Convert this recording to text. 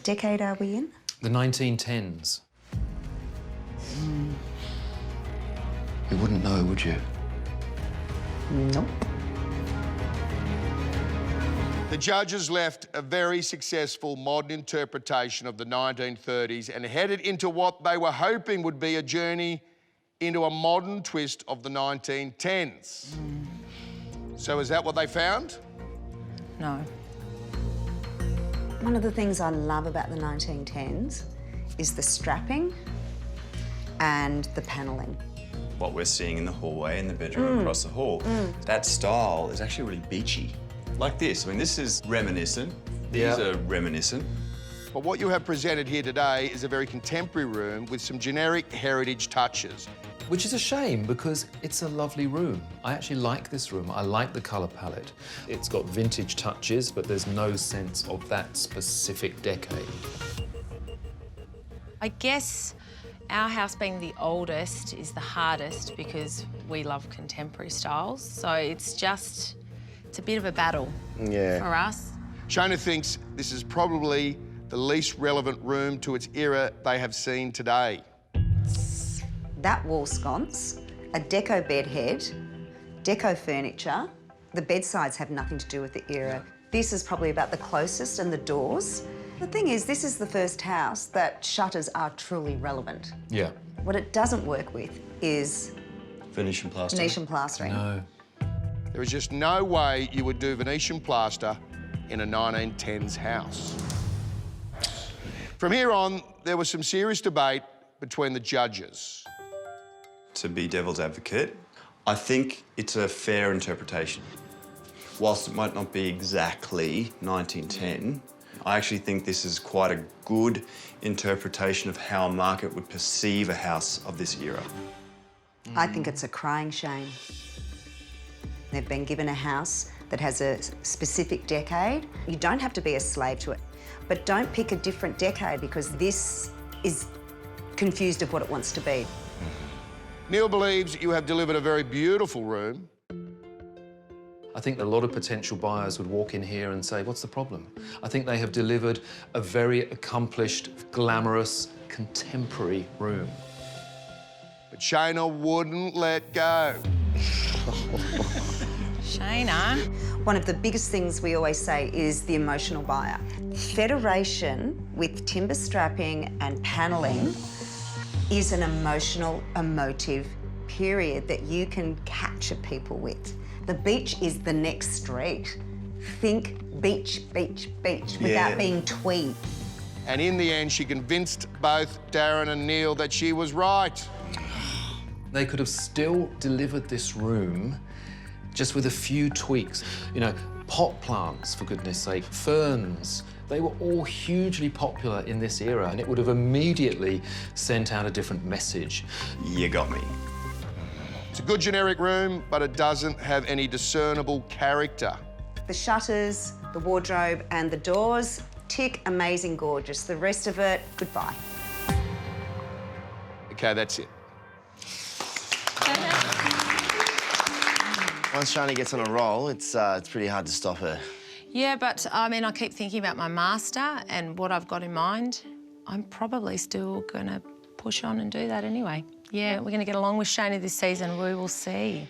decade are we in? The 1910s. You wouldn't know, would you? Nope. The judges left a very successful modern interpretation of the 1930s and headed into what they were hoping would be a journey into a modern twist of the 1910s. So is that what they found? No. One of the things I love about the 1910s is the strapping and the panelling. What we're seeing in the hallway and the bedroom across the hall, that style is actually really beachy. Like this. I mean, this is reminiscent. These are reminiscent. But what you have presented here today is a very contemporary room with some generic heritage touches. Which is a shame because it's a lovely room. I actually like this room. I like the colour palette. It's got vintage touches, but there's no sense of that specific decade. I guess our house being the oldest is the hardest because we love contemporary styles. So it's a bit of a battle for us. Shona thinks this is probably the least relevant room to its era they have seen today. That wall sconce, a deco bed head, deco furniture. The bedsides have nothing to do with the era. This is probably about the closest, and the doors. The thing is, this is the first house that shutters are truly relevant. Yeah. What it doesn't work with is Venetian plastering. Venetian plastering. No. There is just no way you would do Venetian plaster in a 1910s house. From here on, there was some serious debate between the judges. To be devil's advocate, I think it's a fair interpretation. Whilst it might not be exactly 1910, I actually think this is quite a good interpretation of how a market would perceive a house of this era. I think it's a crying shame. They've been given a house that has a specific decade. You don't have to be a slave to it, but don't pick a different decade because this is confused of what it wants to be. Neil believes you have delivered a very beautiful room. I think a lot of potential buyers would walk in here and say, what's the problem? I think they have delivered a very accomplished, glamorous, contemporary room. But Shona wouldn't let go. Shana. One of the biggest things we always say is the emotional buyer. Federation with timber strapping and panelling is an emotive period that you can capture people with. The beach is the next street. Think beach, beach, beach without being twee. And in the end, she convinced both Darren and Neil that she was right. They could have still delivered this room just with a few tweaks. You know, pot plants, for goodness sake, ferns. They were all hugely popular in this era, and it would have immediately sent out a different message. You got me. It's a good generic room, but it doesn't have any discernible character. The shutters, the wardrobe and the doors, tick, amazing, gorgeous. The rest of it, goodbye. Okay, that's it. Once Shani gets on a roll, it's pretty hard to stop her. Yeah, but I mean, I keep thinking about my master and what I've got in mind. I'm probably still gonna push on and do that anyway. Yeah, we're gonna get along with Shani this season. We will see.